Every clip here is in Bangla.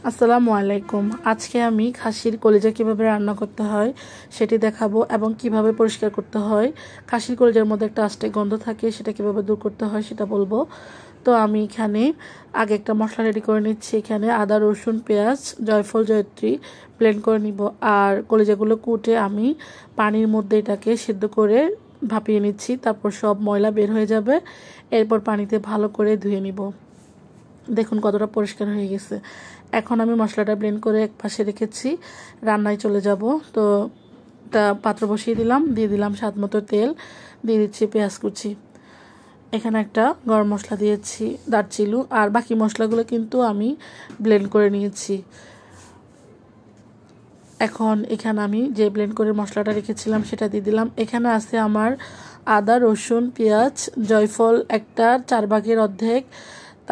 আসসালামু আলাইকুম। আজকে আমি খাসির কলিজা কিভাবে রান্না করতে হয় সেটি দেখাবো এবং কিভাবে পরিষ্কার করতে হয়। খাসির কলিজার মধ্যে একটা আষ্টে গন্ধ থাকে, সেটা কিভাবে দূর করতে হয় সেটা বলবো। তো আমি এখানে আগে একটা মশলা রেডি করে নিচ্ছি। এখানে আদা, রসুন, পেঁয়াজ, জয়ফল, জয়ত্রী ব্লেন্ড করে নিব। আর কলিজাগুলো কুটে আমি পানির মধ্যে এটাকে সিদ্ধ করে ভাপিয়ে নিচ্ছি। তারপর সব ময়লা বের হয়ে যাবে। এরপর পানিতে ভালো করে ধুয়ে নিব। দেখুন কতটা পরিষ্কার হয়ে গেছে। এখন আমি মশলাটা ব্লেন্ড করে এক পাশে রেখেছি, রান্নায় চলে যাব। তো একটা পাত্র বসিয়ে দিলাম, দিয়ে দিলাম স্বাদ মতো তেল, দিয়ে দিচ্ছি পেঁয়াজ কুচি। এখানে একটা গরম মশলা দিয়েছি, দারচিনি, আর বাকি মশলাগুলো কিন্তু আমি ব্লেন্ড করে নিয়েছি। এখন এখানে আমি যে ব্লেন্ড করে মশলাটা রেখেছিলাম সেটা দিয়ে দিলাম। এখানে আছে আমার আদা, রসুন, পেঁয়াজ, জয়ফল একটা 4 ভাগের অর্ধেক,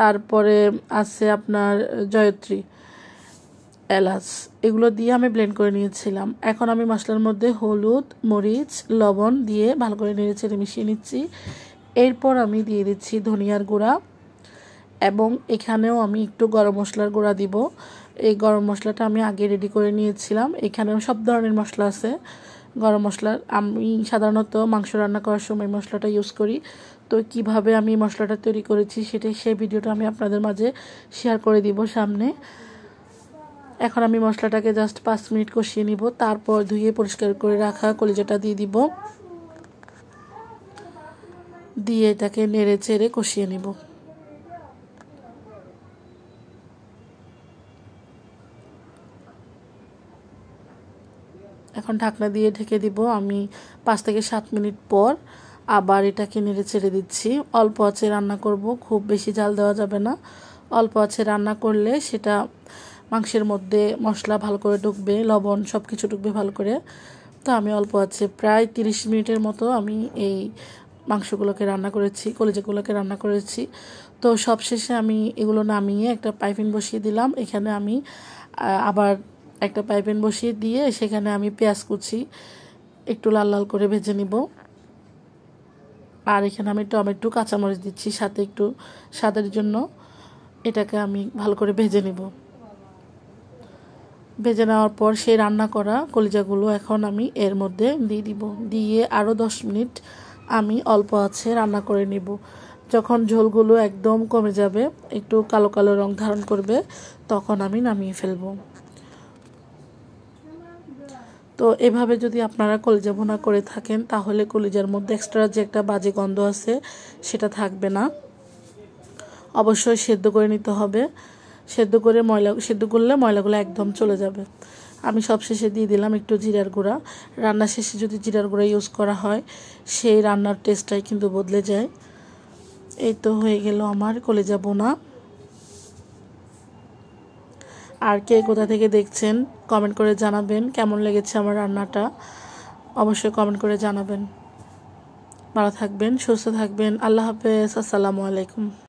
তারপরে আছে আপনার জয়ত্রী, এলাচ, এগুলো দিয়ে আমি ব্লেন্ড করে নিয়েছিলাম। এখন আমি মশলার মধ্যে হলুদ, মরিচ, লবণ দিয়ে ভালো করে নেড়েচেড়ে মিশিয়ে নিচ্ছি। এরপর আমি দিয়ে দিচ্ছি ধনিয়ার গুঁড়া এবং এখানেও আমি একটু গরম মশলার গুঁড়া দিব। এই গরম মশলাটা আমি আগে রেডি করে নিয়েছিলাম। এখানেও সব ধরনের মশলা আছে। গরম মশলার আমি সাধারণত মাংস রান্না করার সময় মশলাটা ইউজ করি। তো কিভাবে আমি মশলাটা তৈরি করেছি সেই ভিডিওটা আমি আপনাদের মাঝে শেয়ার করে দিব সামনে। এখন আমি মশলাটাকে জাস্ট 5 মিনিট কষিয়ে নিব। তারপর ধুয়ে পরিষ্কার করে রাখা কলিজাটা দিয়ে দিব, দিয়ে এটাকে নেড়ে চেড়ে কষিয়ে নিব। এখন ঢাকনা দিয়ে ঢেকে দিব। আমি 5 থেকে 7 মিনিট পর আবার এটাকে নেড়ে ছেড়ে দিচ্ছি। অল্প আঁচে রান্না করব, খুব বেশি জাল দেওয়া যাবে না। অল্প আঁচে রান্না করলে সেটা মাংসের মধ্যে মশলা ভালো করে ঢুকবে, লবণ সব কিছু ঢুকবে ভালো করে। তো আমি অল্প আঁচে প্রায় 30 মিনিটের মতো আমি এই মাংসগুলোকে রান্না করেছি, কলিজাগুলোকে রান্না করেছি। তো সবশেষে আমি এগুলো নামিয়ে একটা পাইপিং বসিয়ে দিলাম। এখানে আমি আবার একটা পাইপিং বসিয়ে দিয়ে সেখানে আমি পেঁয়াজ কুচি একটু লাল লাল করে ভেজে নিব। আর এখানে আমি টমেটো, কাঁচামরিচ দিচ্ছি সাথে একটু স্বাদের জন্য। এটাকে আমি ভালো করে ভেজে নিব। ভেজে নেওয়ার পর সেই রান্না করা কলিজাগুলো এখন আমি এর মধ্যে দিয়ে দিব। দিয়ে আরও 10 মিনিট আমি অল্প আঁচে রান্না করে নিব। যখন ঝোলগুলো একদম কমে যাবে, একটু কালো কালো রং ধারণ করবে, তখন আমি নামিয়ে ফেলবো। তো এভাবে যদি আপনারা কলিজা ভুনা করে থাকেন তাহলে কলিজার মধ্যে এক্সট্রা যে একটা বাজে গন্ধ আছে সেটা থাকবে না। অবশ্যই সেদ্ধ করে নিতে হবে। সেদ্ধ করলে ময়লাগুলো একদম চলে যাবে। আমি সবশেষে দিয়ে দিলাম একটু জিরার গুঁড়া। রান্না শেষে যদি জিরার গুঁড়া ইউজ করা হয় সেই রান্নার টেস্টটাই কিন্তু বদলে যায়। এই তো হয়ে গেল আমার কলিজা ভুনা। আর কে কোথা থেকে দেখছেন কমেন্ট করে জানাবেন। কেমন লেগেছে আমার রান্নাটা অবশ্যই কমেন্ট করে জানাবেন। ভালো থাকবেন, সুস্থ থাকবেন। আল্লাহ হাফেজ। আসসালামু আলাইকুম।